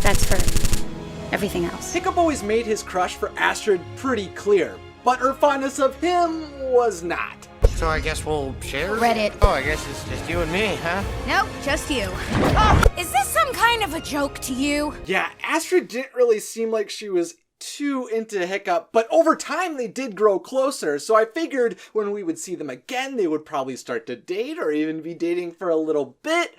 That's for everything else. Hiccup always made his crush for Astrid pretty clear, but her fondness of him was not. So I guess we'll share? Reddit. Oh, I guess it's just you and me, huh? Nope, just you. Is this some kind of a joke to you? Yeah, Astrid didn't really seem like she was too into Hiccup, but over time they did grow closer, so I figured when we would see them again, they would probably start to date or even be dating for a little bit.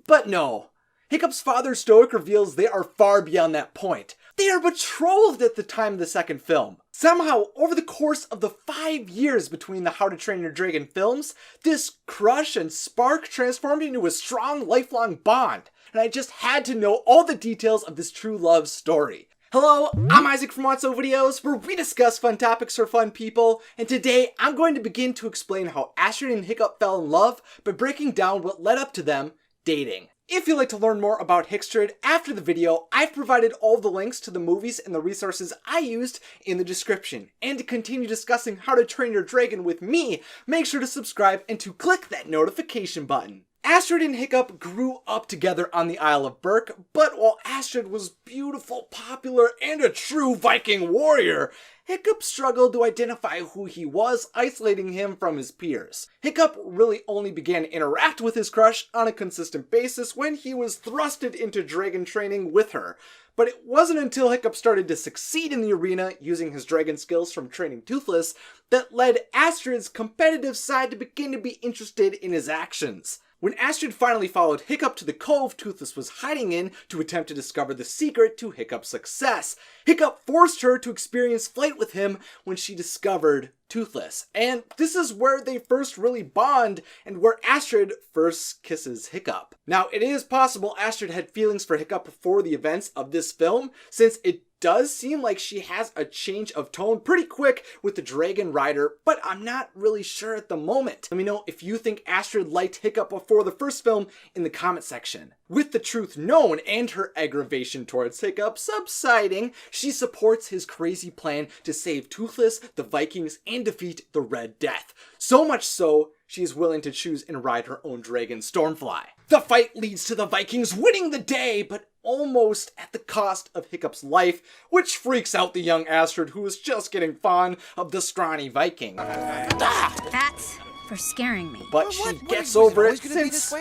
But no. Hiccup's father, Stoick, reveals they are far beyond that point. They are betrothed at the time of the second film. Somehow, over the course of the 5 years between the How to Train Your Dragon films, this crush and spark transformed into a strong, lifelong bond. And I just had to know all the details of this true love story. Hello, I'm Isaac from Wotso Videos, where we discuss fun topics for fun people, and today I'm going to begin to explain how Astrid and Hiccup fell in love by breaking down what led up to them dating. If you'd like to learn more about Hicstrid after the video, I've provided all the links to the movies and the resources I used in the description. And to continue discussing How to Train Your Dragon with me, make sure to subscribe and to click that notification button. Astrid and Hiccup grew up together on the Isle of Berk, but while Astrid was beautiful, popular, and a true Viking warrior, Hiccup struggled to identify who he was, isolating him from his peers. Hiccup really only began to interact with his crush on a consistent basis when he was thrusted into dragon training with her. But it wasn't until Hiccup started to succeed in the arena using his dragon skills from training Toothless that led Astrid's competitive side to begin to be interested in his actions. When Astrid finally followed Hiccup to the cove Toothless was hiding in to attempt to discover the secret to Hiccup's success, Hiccup forced her to experience flight with him when she discovered Toothless. And this is where they first really bond and where Astrid first kisses Hiccup. Now, it is possible Astrid had feelings for Hiccup before the events of this film, since it does seem like she has a change of tone pretty quick with the Dragon Rider, but I'm not really sure at the moment. Let me know if you think Astrid liked Hiccup before the first film in the comment section. With the truth known and her aggravation towards Hiccup subsiding, she supports his crazy plan to save Toothless, the Vikings, and defeat the Red Death. So much so, she is willing to choose and ride her own dragon, Stormfly. The fight leads to the Vikings winning the day, but almost at the cost of Hiccup's life, which freaks out the young Astrid, who is just getting fond of the scrawny Viking. That's for scaring me. But she gets over it since,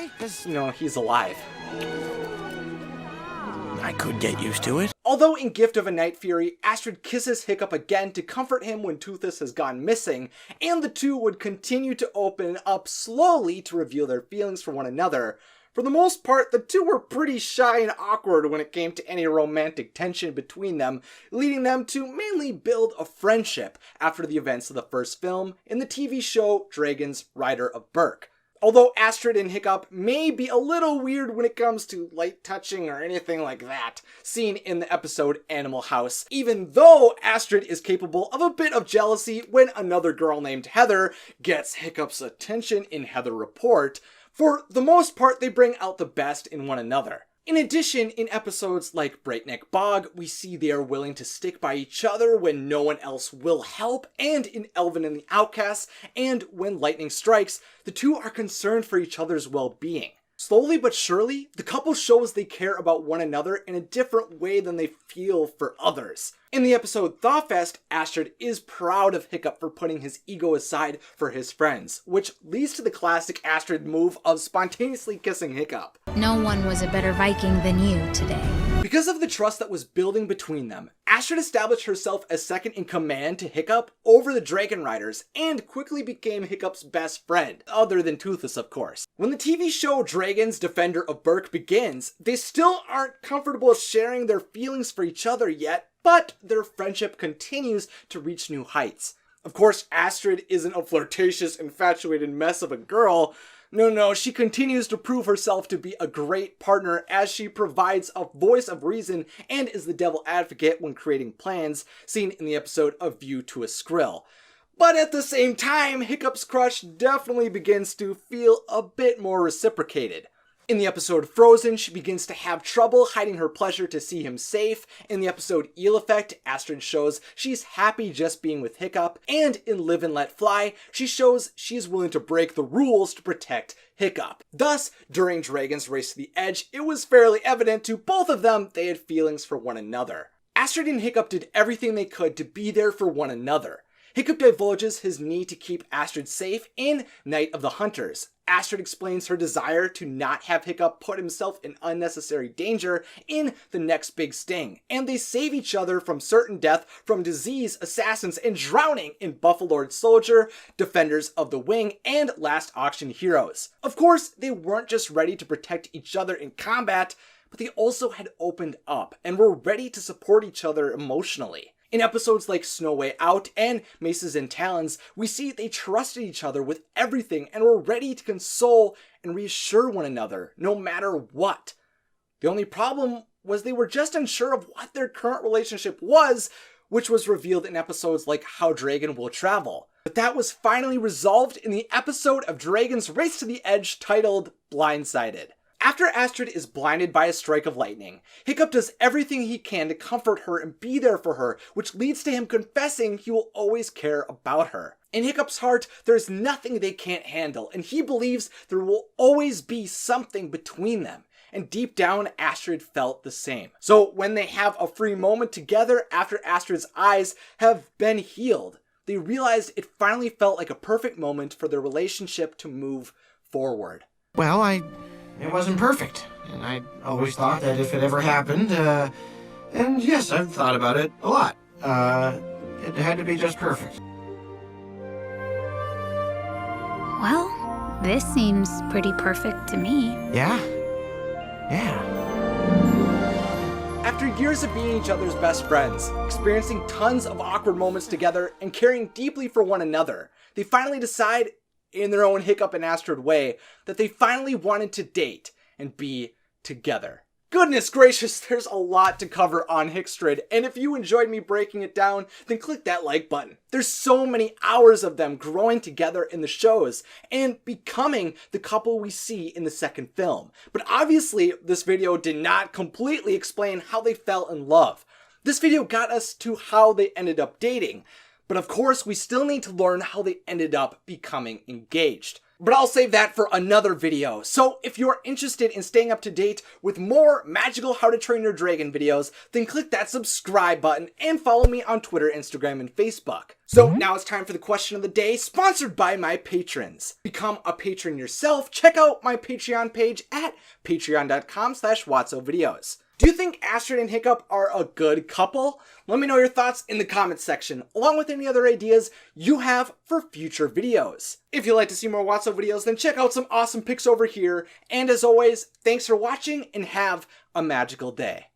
he's alive. I could get used to it. Although in Gift of a Night Fury, Astrid kisses Hiccup again to comfort him when Toothless has gone missing, and the two would continue to open up slowly to reveal their feelings for one another. For the most part, the two were pretty shy and awkward when it came to any romantic tension between them, leading them to mainly build a friendship after the events of the first film in the TV show Dragon's Rider of Berk. Although Astrid and Hiccup may be a little weird when it comes to light touching or anything like that, seen in the episode Animal House, even though Astrid is capable of a bit of jealousy when another girl named Heather gets Hiccup's attention in Heather Report, for the most part they bring out the best in one another. In addition, in episodes like Breakneck Bog, we see they are willing to stick by each other when no one else will help, and in Elven and the Outcasts, and When Lightning Strikes, the two are concerned for each other's well-being. Slowly but surely, the couple shows they care about one another in a different way than they feel for others. In the episode Thawfest, Astrid is proud of Hiccup for putting his ego aside for his friends, which leads to the classic Astrid move of spontaneously kissing Hiccup. No one was a better Viking than you today. Because of the trust that was building between them, Astrid established herself as second in command to Hiccup over the Dragon Riders, and quickly became Hiccup's best friend, other than Toothless of course. When the TV show Dragon's Defender of Berk begins, they still aren't comfortable sharing their feelings for each other yet, but their friendship continues to reach new heights. Of course, Astrid isn't a flirtatious, infatuated mess of a girl. No, she continues to prove herself to be a great partner as she provides a voice of reason and is the devil advocate when creating plans, seen in the episode A View to a Skrill. But at the same time, Hiccup's crush definitely begins to feel a bit more reciprocated. In the episode Frozen, she begins to have trouble hiding her pleasure to see him safe. In the episode Eel Effect, Astrid shows she's happy just being with Hiccup. And in Live and Let Fly, she shows she's willing to break the rules to protect Hiccup. Thus, during Dragon's Race to the Edge, it was fairly evident to both of them they had feelings for one another. Astrid and Hiccup did everything they could to be there for one another. Hiccup divulges his need to keep Astrid safe in Night of the Hunters. Astrid explains her desire to not have Hiccup put himself in unnecessary danger in The Next Big Sting, and they save each other from certain death from disease, assassins, and drowning in Buffaloed Soldier, Defenders of the Wing, and Last Auction Heroes. Of course, they weren't just ready to protect each other in combat, but they also had opened up and were ready to support each other emotionally. In episodes like Snow Way Out and Maces and Talons, we see they trusted each other with everything and were ready to console and reassure one another, no matter what. The only problem was they were just unsure of what their current relationship was, which was revealed in episodes like How Dragon Will Travel. But that was finally resolved in the episode of Dragon's Race to the Edge titled Blindsided. After Astrid is blinded by a strike of lightning, Hiccup does everything he can to comfort her and be there for her, which leads to him confessing he will always care about her. In Hiccup's heart, there's nothing they can't handle, and he believes there will always be something between them. And deep down, Astrid felt the same. So when they have a free moment together after Astrid's eyes have been healed, they realized it finally felt like a perfect moment for their relationship to move forward. Well, it wasn't perfect, and I always thought that if it ever happened, and yes, I've thought about it a lot, it had to be just perfect. Well, this seems pretty perfect to me. Yeah. After years of being each other's best friends, experiencing tons of awkward moments together, and caring deeply for one another, they finally decide, in their own Hiccup and Astrid way, that they finally wanted to date and be together. Goodness gracious, there's a lot to cover on Hicstrid, and if you enjoyed me breaking it down, then click that like button. There's so many hours of them growing together in the shows and becoming the couple we see in the second film. But obviously, this video did not completely explain how they fell in love. This video got us to how they ended up dating. But of course, we still need to learn how they ended up becoming engaged. But I'll save that for another video. So if you're interested in staying up to date with more magical How to Train Your Dragon videos, then click that subscribe button and follow me on Twitter, Instagram, and Facebook. So now it's time for the question of the day, sponsored by my patrons. Become a patron yourself. Check out my Patreon page at patreon.com/WotsoVideos. Do you think Astrid and Hiccup are a good couple? Let me know your thoughts in the comments section, along with any other ideas you have for future videos. If you'd like to see more Wotso videos, then check out some awesome pics over here. And as always, thanks for watching and have a magical day.